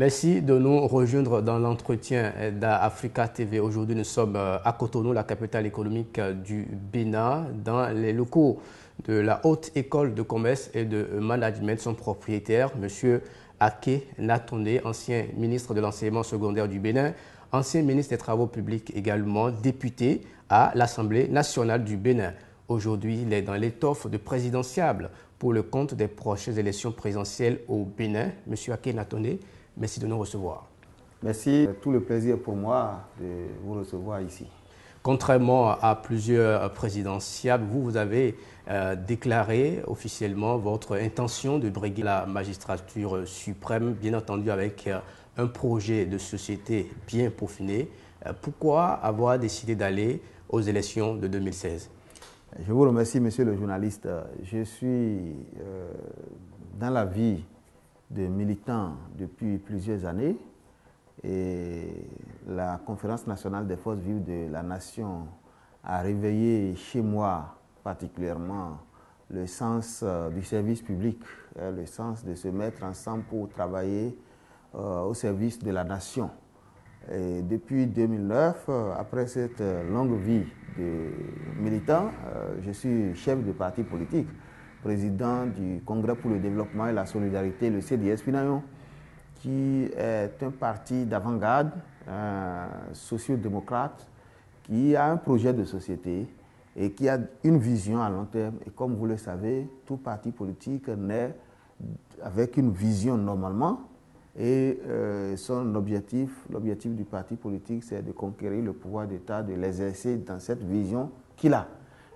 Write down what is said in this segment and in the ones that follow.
Merci de nous rejoindre dans l'entretien d'Africa TV. Aujourd'hui, nous sommes à Cotonou, la capitale économique du Bénin, dans les locaux de la Haute École de Commerce et de Management. Son propriétaire, M. Aké Natondé, ancien ministre de l'Enseignement secondaire du Bénin, ancien ministre des Travaux publics également, député à l'Assemblée nationale du Bénin. Aujourd'hui, il est dans l'étoffe de présidentiable pour le compte des prochaines élections présidentielles au Bénin. M. Aké Natondé, merci de nous recevoir. Merci, tout le plaisir pour moi de vous recevoir ici. Contrairement à plusieurs présidentiables, vous avez déclaré officiellement votre intention de briguer la magistrature suprême, bien entendu avec un projet de société bien peaufiné. Pourquoi avoir décidé d'aller aux élections de 2016? Je vous remercie, monsieur le journaliste. Je suis dans la vie de militant depuis plusieurs années et la Conférence nationale des forces vives de la nation a réveillé chez moi particulièrement le sens du service public, le sens de se mettre ensemble pour travailler au service de la nation. Et depuis 2009, après cette longue vie de militant, je suis chef de parti politique, président du Congrès pour le développement et la solidarité, le CDS Finayon, qui est un parti d'avant-garde, socio-démocrate, qui a un projet de société et qui a une vision à long terme. Et comme vous le savez, tout parti politique naît avec une vision normalement. Et son objectif, l'objectif du parti politique, c'est de conquérir le pouvoir d'État, de l'exercer dans cette vision qu'il a.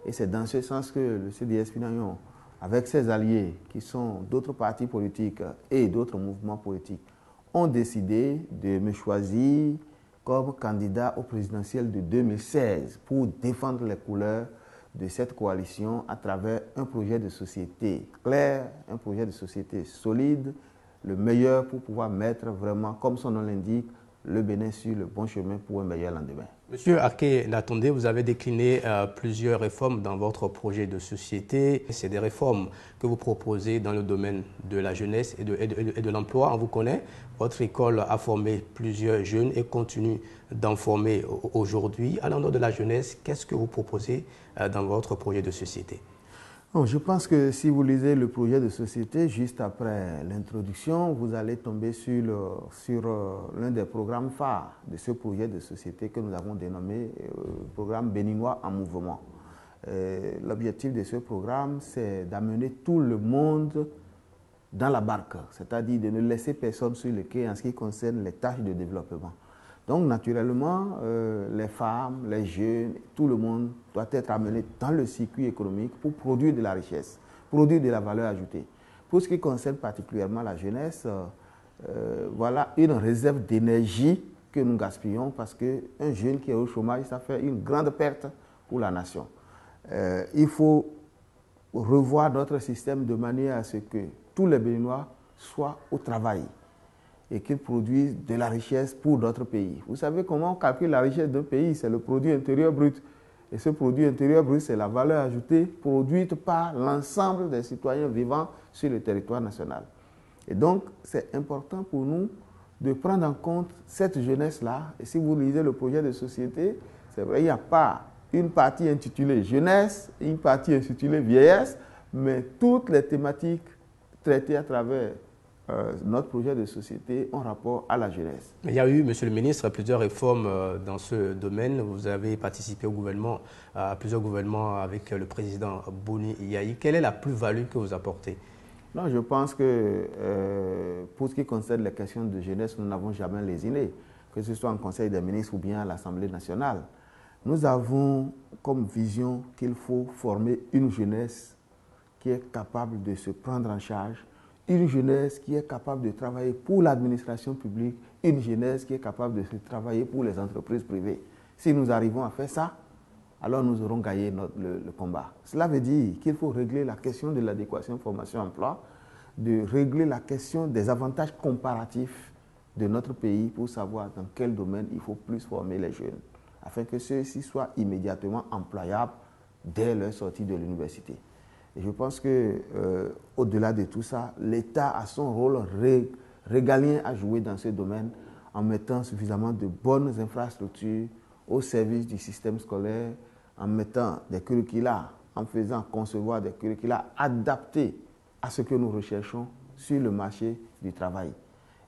Et c'est dans ce sens que le CDS Finayon, avec ses alliés qui sont d'autres partis politiques et d'autres mouvements politiques, ont décidé de me choisir comme candidat au présidentiel de 2016 pour défendre les couleurs de cette coalition à travers un projet de société clair, un projet de société solide, le meilleur pour pouvoir mettre vraiment, comme son nom l'indique, le Bénin sur le bon chemin pour un meilleur lendemain. Monsieur Aké Natondé, vous avez décliné plusieurs réformes dans votre projet de société. C'est des réformes que vous proposez dans le domaine de la jeunesse et de l'emploi. On vous connaît. Votre école a formé plusieurs jeunes et continue d'en former aujourd'hui. À l'endroit de la jeunesse, qu'est-ce que vous proposez dans votre projet de société? Bon, je pense que si vous lisez le projet de société, juste après l'introduction, vous allez tomber sur l'un des programmes phares de ce projet de société que nous avons dénommé programme béninois en mouvement. L'objectif de ce programme, c'est d'amener tout le monde dans la barque, c'est-à-dire de ne laisser personne sur le quai en ce qui concerne les tâches de développement. Donc, naturellement, les femmes, les jeunes, tout le monde doit être amené dans le circuit économique pour produire de la richesse, produire de la valeur ajoutée. Pour ce qui concerne particulièrement la jeunesse, voilà une réserve d'énergie que nous gaspillons parce qu'un jeune qui est au chômage, ça fait une grande perte pour la nation. Il faut revoir notre système de manière à ce que tous les Béninois soient au travail et qu'ils produisent de la richesse pour d'autres pays. Vous savez comment on calcule la richesse d'un pays? C'est le produit intérieur brut. Et ce produit intérieur brut, c'est la valeur ajoutée produite par l'ensemble des citoyens vivant sur le territoire national. Et donc, c'est important pour nous de prendre en compte cette jeunesse-là. Et si vous lisez le projet de société, c'est vrai, il n'y a pas une partie intitulée jeunesse, une partie intitulée vieillesse, mais toutes les thématiques traitées à travers notre projet de société en rapport à la jeunesse. Il y a eu, monsieur le ministre, plusieurs réformes dans ce domaine. Vous avez participé au gouvernement, à plusieurs gouvernements avec le président Boni Yayi. Quelle est la plus-value que vous apportez? Non, je pense que pour ce qui concerne les questions de jeunesse, nous n'avons jamais lésiné, que ce soit en Conseil des ministres ou bien à l'Assemblée nationale. Nous avons comme vision qu'il faut former une jeunesse qui est capable de se prendre en charge, une jeunesse qui est capable de travailler pour l'administration publique, une jeunesse qui est capable de travailler pour les entreprises privées. Si nous arrivons à faire ça, alors nous aurons gagné le combat. Cela veut dire qu'il faut régler la question de l'adéquation formation-emploi, de régler la question des avantages comparatifs de notre pays pour savoir dans quel domaine il faut plus former les jeunes, afin que ceux-ci soient immédiatement employables dès leur sortie de l'université. Et je pense qu'au-delà de tout ça, l'État a son rôle régalien à jouer dans ce domaine en mettant suffisamment de bonnes infrastructures au service du système scolaire, en mettant des curricula, en faisant concevoir des curricula adaptés à ce que nous recherchons sur le marché du travail.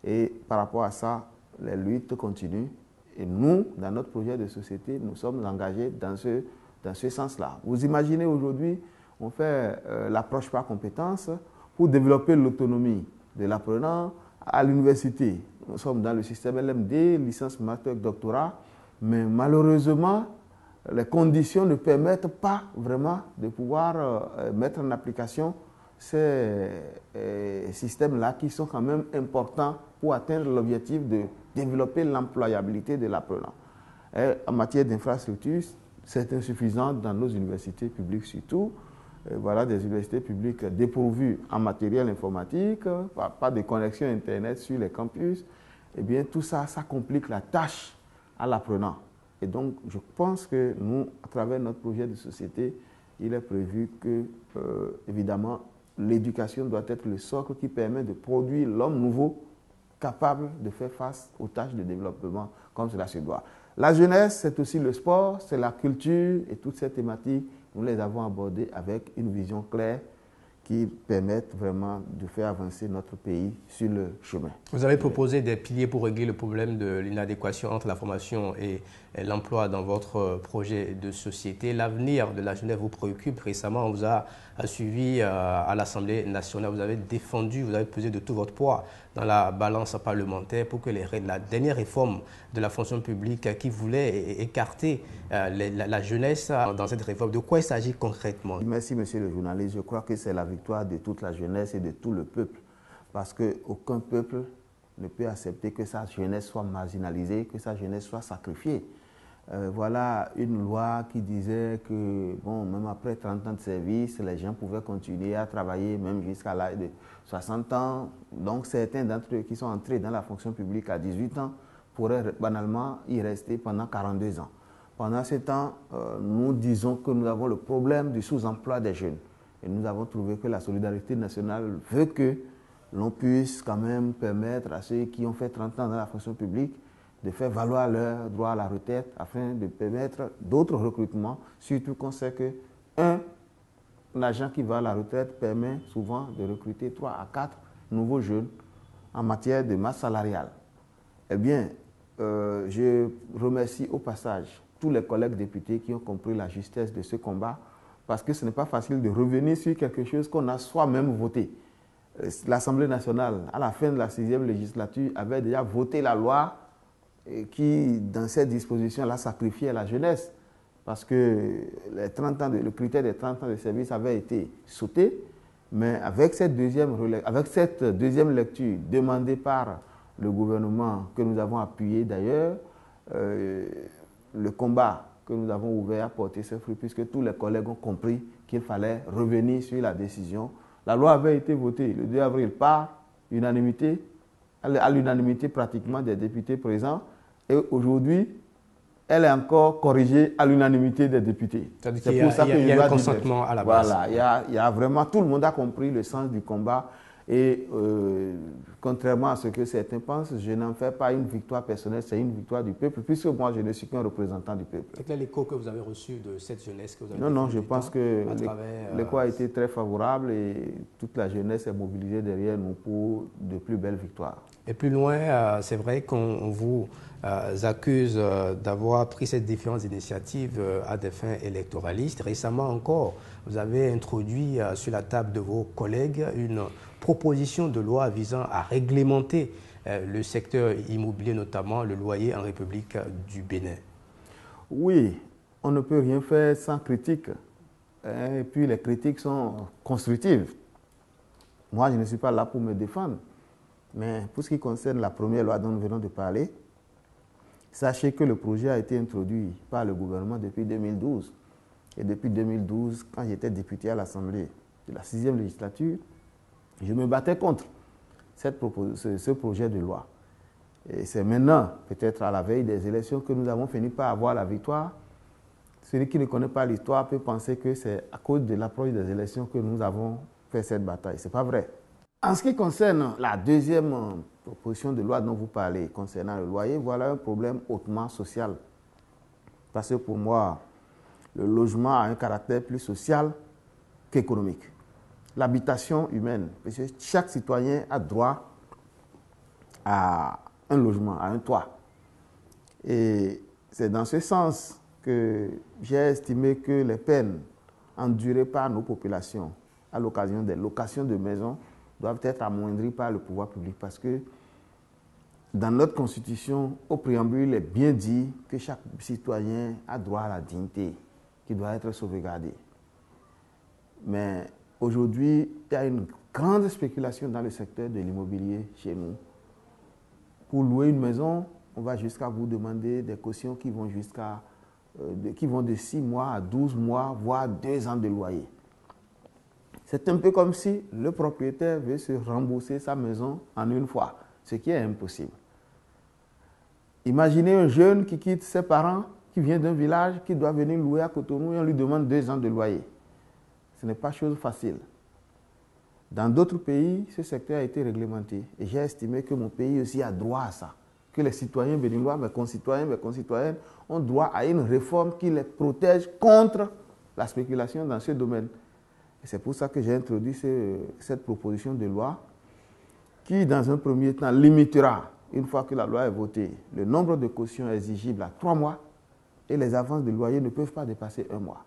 Et par rapport à ça, les luttes continuent. Et nous, dans notre projet de société, nous sommes engagés dans ce sens-là. Vous imaginez aujourd'hui, on fait l'approche par compétences pour développer l'autonomie de l'apprenant à l'université. Nous sommes dans le système LMD, licence, master, doctorat, mais malheureusement, les conditions ne permettent pas vraiment de pouvoir mettre en application ces systèmes-là qui sont quand même importants pour atteindre l'objectif de développer l'employabilité de l'apprenant. En matière d'infrastructures, c'est insuffisant dans nos universités publiques surtout. Voilà des universités publiques dépourvues en matériel informatique, pas de connexion Internet sur les campus. Eh bien, tout ça, ça complique la tâche à l'apprenant. Et donc, je pense que nous, à travers notre projet de société, il est prévu que, évidemment, l'éducation doit être le socle qui permet de produire l'homme nouveau capable de faire face aux tâches de développement comme cela se doit. La jeunesse, c'est aussi le sport, c'est la culture et toutes ces thématiques, nous les avons abordées avec une vision claire qui permettent vraiment de faire avancer notre pays sur le chemin. Vous avez proposé des piliers pour régler le problème de l'inadéquation entre la formation et l'emploi dans votre projet de société. L'avenir de la jeunesse vous préoccupe. Récemment, on vous a suivi à l'Assemblée nationale. Vous avez défendu, vous avez pesé de tout votre poids dans la balance parlementaire pour que la dernière réforme de la fonction publique qui voulait écarter la jeunesse dans cette réforme. De quoi il s'agit concrètement? Merci, monsieur le journaliste. Je crois que c'est la victoire de toute la jeunesse et de tout le peuple. Parce qu'aucun peuple ne peut accepter que sa jeunesse soit marginalisée, que sa jeunesse soit sacrifiée. Voilà une loi qui disait que, bon, même après 30 ans de service, les gens pouvaient continuer à travailler même jusqu'à l'âge de 60 ans. Donc, certains d'entre eux qui sont entrés dans la fonction publique à 18 ans pourraient banalement y rester pendant 42 ans. Pendant ce temps, nous disons que nous avons le problème du sous-emploi des jeunes. Et nous avons trouvé que la solidarité nationale veut que l'on puisse quand même permettre à ceux qui ont fait 30 ans dans la fonction publique de faire valoir leur droit à la retraite afin de permettre d'autres recrutements, surtout qu'on sait qu'un agent qui va à la retraite permet souvent de recruter 3 à 4 nouveaux jeunes en matière de masse salariale. Eh bien, je remercie au passage tous les collègues députés qui ont compris la justesse de ce combat, parce que ce n'est pas facile de revenir sur quelque chose qu'on a soi-même voté. L'Assemblée nationale, à la fin de la 6e législature, avait déjà voté la loi qui, dans cette disposition-là, sacrifiait la jeunesse, parce que le critère des 30 ans de service avait été sauté, mais avec cette deuxième lecture demandée par le gouvernement, que nous avons appuyé d'ailleurs, le combat que nous avons ouvert a porté ses fruits, puisque tous les collègues ont compris qu'il fallait revenir sur la décision. La loi avait été votée le 2 avril par unanimité, à l'unanimité pratiquement des députés présents, et aujourd'hui, elle est encore corrigée à l'unanimité des députés. C'est pour ça qu'il y a un consentement à la base. Voilà, il y a vraiment, tout le monde a compris le sens du combat. Et contrairement à ce que certains pensent, je n'en fais pas une victoire personnelle, c'est une victoire du peuple, puisque moi, je ne suis qu'un représentant du peuple. Et quel est l'écho que vous avez reçu de cette jeunesse que vous avez Non, je pense que l'écho a été très favorable et toute la jeunesse est mobilisée derrière nous pour de plus belles victoires. Et plus loin, c'est vrai qu'on vous accuse d'avoir pris ces différentes initiatives à des fins électoralistes. Récemment encore, vous avez introduit sur la table de vos collègues une proposition de loi visant à réglementer le secteur immobilier, notamment le loyer en République du Bénin. Oui, on ne peut rien faire sans critique. Et puis les critiques sont constructives. Moi, je ne suis pas là pour me défendre. Mais pour ce qui concerne la première loi dont nous venons de parler, sachez que le projet a été introduit par le gouvernement depuis 2012. Et depuis 2012, quand j'étais député à l'Assemblée de la 6e législature, je me battais contre ce projet de loi. Et c'est maintenant, peut-être à la veille des élections, que nous avons fini par avoir la victoire. Celui qui ne connaît pas l'histoire peut penser que c'est à cause de l'approche des élections que nous avons fait cette bataille. Ce n'est pas vrai. En ce qui concerne la deuxième proposition de loi dont vous parlez concernant le loyer, voilà un problème hautement social. Parce que pour moi, le logement a un caractère plus social qu'économique. L'habitation humaine, parce que chaque citoyen a droit à un logement, à un toit. Et c'est dans ce sens que j'ai estimé que les peines endurées par nos populations à l'occasion des locations de maisons doivent être amoindries par le pouvoir public, parce que dans notre Constitution, au préambule, il est bien dit que chaque citoyen a droit à la dignité qui doit être sauvegardée. Mais aujourd'hui, il y a une grande spéculation dans le secteur de l'immobilier chez nous. Pour louer une maison, on va jusqu'à vous demander des cautions qui vont de 6 mois à 12 mois, voire 2 ans de loyer. C'est un peu comme si le propriétaire veut se rembourser sa maison en une fois, ce qui est impossible. Imaginez un jeune qui quitte ses parents, qui vient d'un village, qui doit venir louer à Cotonou et on lui demande 2 ans de loyer. Ce n'est pas chose facile. Dans d'autres pays, ce secteur a été réglementé et j'ai estimé que mon pays aussi a droit à ça. Que les citoyens béninois, mes concitoyennes ont droit à une réforme qui les protège contre la spéculation dans ce domaine. Et c'est pour ça que j'ai introduit cette proposition de loi qui, dans un premier temps, limitera, une fois que la loi est votée, le nombre de cautions exigibles à 3 mois et les avances de loyer ne peuvent pas dépasser 1 mois.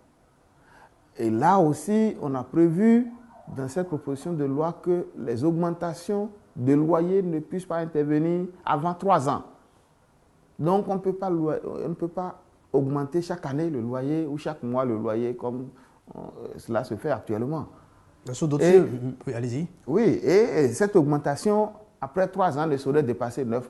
Et là aussi, on a prévu dans cette proposition de loi que les augmentations de loyer ne puissent pas intervenir avant 3 ans. Donc, on ne peut pas augmenter chaque année le loyer ou chaque mois le loyer comme cela se fait actuellement. Oui, allez-y. Oui, et cette augmentation, après 3 ans, ne saurait dépasser 9%.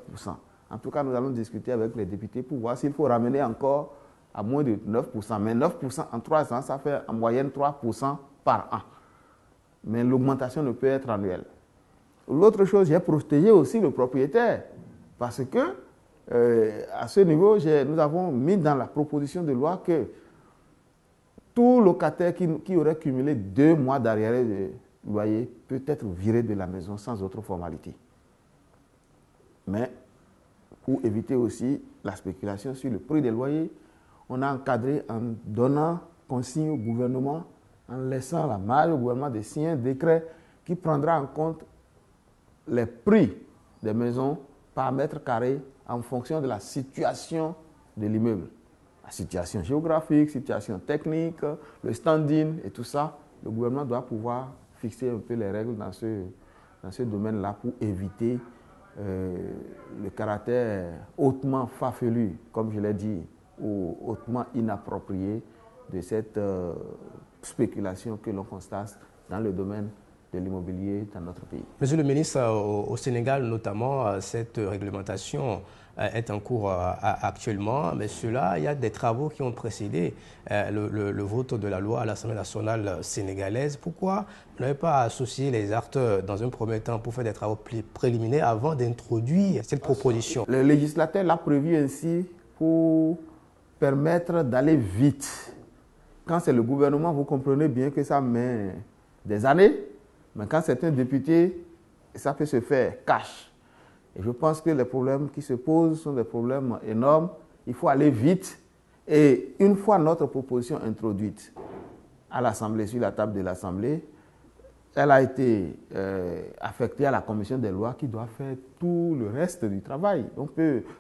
En tout cas, nous allons discuter avec les députés pour voir s'il faut ramener encore à moins de 9%. Mais 9% en 3 ans, ça fait en moyenne 3% par an. Mais l'augmentation ne peut être annuelle. L'autre chose, j'ai protégé aussi le propriétaire. Parce que, à ce niveau, nous avons mis dans la proposition de loi que tout locataire qui aurait cumulé 2 mois d'arriérés de loyer peut être viré de la maison sans autre formalité. Mais pour éviter aussi la spéculation sur le prix des loyers, on a encadré en donnant consigne au gouvernement, en laissant la marge au gouvernement de signer un décret qui prendra en compte les prix des maisons par mètre carré en fonction de la situation de l'immeuble. La situation géographique, situation technique, le standing et tout ça, le gouvernement doit pouvoir fixer un peu les règles dans ce domaine-là pour éviter le caractère hautement farfelu, comme je l'ai dit, ou hautement inapproprié de cette spéculation que l'on constate dans le domaine de l'immobilier dans notre pays. Monsieur le ministre, au Sénégal notamment, cette réglementation est en cours actuellement, mais il y a des travaux qui ont précédé le vote de la loi à l'Assemblée nationale sénégalaise. Pourquoi vous n'avez pas associé les acteurs dans un premier temps pour faire des travaux préliminaires avant d'introduire cette proposition? Le législateur l'a prévu ainsi pour permettre d'aller vite. Quand c'est le gouvernement, vous comprenez bien que ça met des années, mais quand c'est un député, ça peut se faire cash. Et je pense que les problèmes qui se posent sont des problèmes énormes. Il faut aller vite. Et une fois notre proposition introduite à l'Assemblée, sur la table de l'Assemblée, elle a été affectée à la commission des lois qui doit faire tout le reste du travail.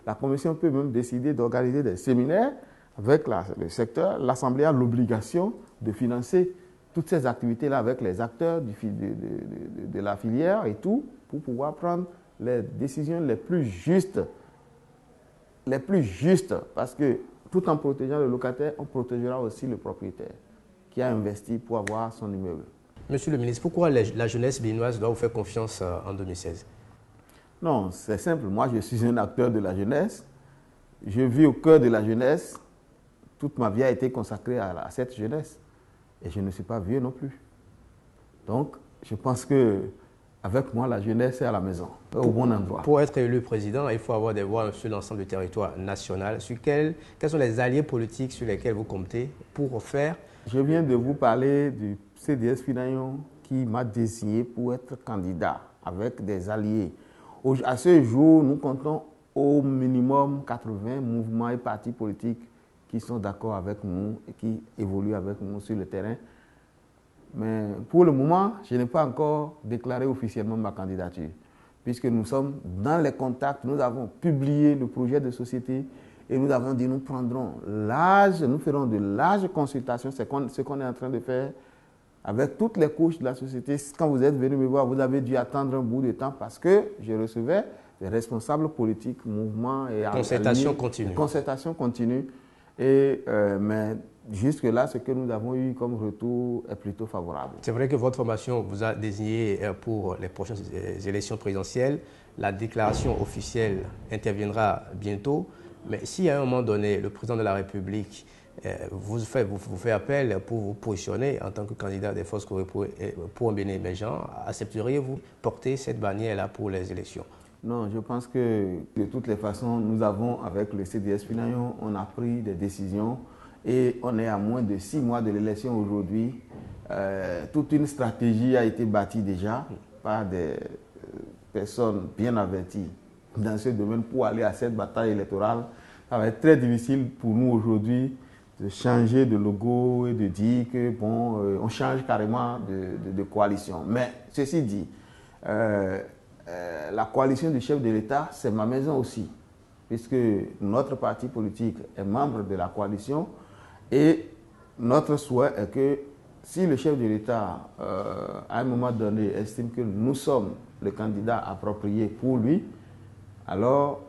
La commission peut même décider d'organiser des séminaires avec le secteur. L'Assemblée a l'obligation de financer toutes ces activités-là avec les acteurs de la filière et tout, pour pouvoir prendre les décisions les plus justes. Parce que tout en protégeant le locataire, on protégera aussi le propriétaire qui a investi pour avoir son immeuble. Monsieur le ministre, pourquoi la jeunesse béninoise doit vous faire confiance en 2016? Non, c'est simple. Moi, je suis un acteur de la jeunesse. Je vis au cœur de la jeunesse. Toute ma vie a été consacrée à cette jeunesse. Et je ne suis pas vieux non plus. Donc, je pense qu'avec moi, la jeunesse est à la maison, au bon endroit. Pour être élu président, il faut avoir des voix sur l'ensemble du territoire national. Quels sont les alliés politiques sur lesquels vous comptez pour faire? Je viens de vous parler du CDS Finayon qui m'a désigné pour être candidat avec des alliés À ce jour, nous comptons au minimum 80 mouvements et partis politiques qui sont d'accord avec nous et qui évoluent avec nous sur le terrain. Mais pour le moment, je n'ai pas encore déclaré officiellement ma candidature, puisque nous sommes dans les contacts, nous avons publié le projet de société et nous avons dit nous ferons de larges consultations, c'est ce qu'on est en train de faire avec toutes les couches de la société. Quand vous êtes venu me voir, vous avez dû attendre un bout de temps parce que je recevais des responsables politiques, mouvements et concertation continue. Concertation continue. Mais jusque-là, ce que nous avons eu comme retour est plutôt favorable. C'est vrai que votre formation vous a désigné pour les prochaines élections présidentielles. La déclaration officielle interviendra bientôt. Mais si à un moment donné, le président de la République vous fait appel pour vous positionner en tant que candidat des forces pour un Bénin émergent, accepteriez-vous porter cette bannière-là pour les élections? Non, je pense que de toutes les façons, nous avons, avec le CDS Finayon, on a pris des décisions et on est à moins de 6 mois de l'élection aujourd'hui. Toute une stratégie a été bâtie déjà par des personnes bien averties dans ce domaine pour aller à cette bataille électorale. Ça va être très difficile pour nous aujourd'hui de changer de logo et de dire que bon, on change carrément de coalition. Mais ceci dit, la coalition du chef de l'État, c'est ma maison aussi, puisque notre parti politique est membre de la coalition et notre souhait est que si le chef de l'État, à un moment donné, estime que nous sommes le candidat approprié pour lui, alors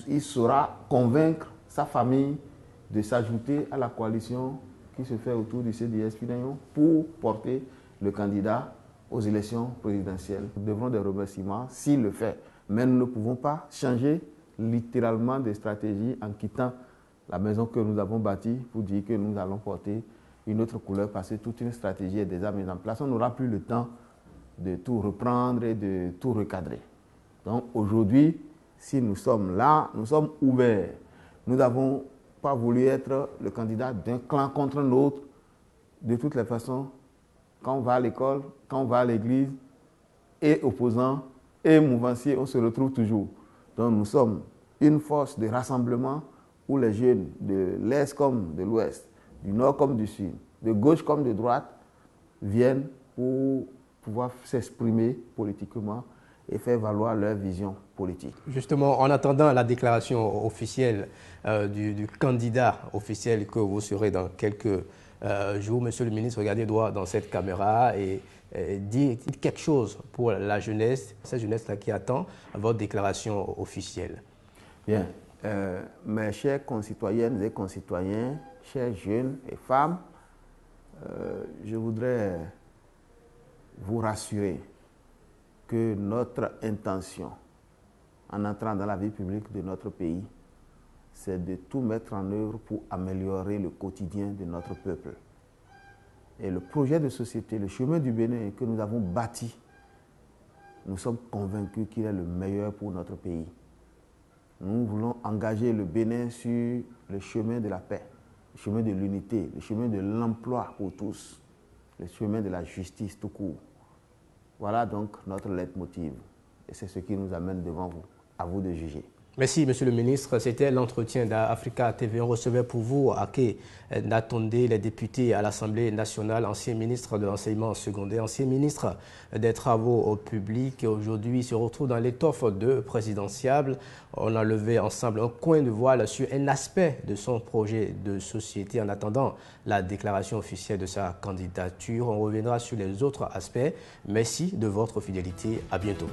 il saura convaincre sa famille de s'ajouter à la coalition qui se fait autour du CDS Finayon pour porter le candidat aux élections présidentielles. Nous devrons des remerciements s'il le fait. Mais nous ne pouvons pas changer littéralement de stratégie en quittant la maison que nous avons bâtie pour dire que nous allons porter une autre couleur parce que toute une stratégie est déjà mise en place. On n'aura plus le temps de tout reprendre et de tout recadrer. Donc aujourd'hui, si nous sommes là, nous sommes ouverts. Nous n'avons pas voulu être le candidat d'un clan contre un autre. De toutes les façons, quand on va à l'école, quand on va à l'église, et opposants et mouvanciers, on se retrouve toujours. Donc nous sommes une force de rassemblement où les jeunes de l'Est comme de l'Ouest, du Nord comme du Sud, de gauche comme de droite, viennent pour pouvoir s'exprimer politiquement et faire valoir leur vision politique. Justement, en attendant la déclaration officielle du candidat officiel que vous serez dans quelques jours, Monsieur le ministre, regardez droit dans cette caméra et dites quelque chose pour la jeunesse, cette jeunesse-là qui attend votre déclaration officielle. Bien. Mes chers concitoyennes et concitoyens, chers jeunes et femmes, je voudrais vous rassurer que notre intention en entrant dans la vie publique de notre pays, c'est de tout mettre en œuvre pour améliorer le quotidien de notre peuple. Et le projet de société, le chemin du Bénin que nous avons bâti, nous sommes convaincus qu'il est le meilleur pour notre pays. Nous voulons engager le Bénin sur le chemin de la paix, le chemin de l'unité, le chemin de l'emploi pour tous, le chemin de la justice tout court. Voilà donc notre leitmotiv. Et c'est ce qui nous amène devant vous. À vous de juger. Merci, Monsieur le ministre. C'était l'entretien d'Africa TV. On recevait pour vous Aké Natonde, les députés à l'Assemblée nationale, ancien ministre de l'enseignement secondaire, ancien ministre des travaux publics. Aujourd'hui, il se retrouve dans l'étoffe de présidentiable. On a levé ensemble un coin de voile sur un aspect de son projet de société en attendant la déclaration officielle de sa candidature. On reviendra sur les autres aspects. Merci de votre fidélité. À bientôt.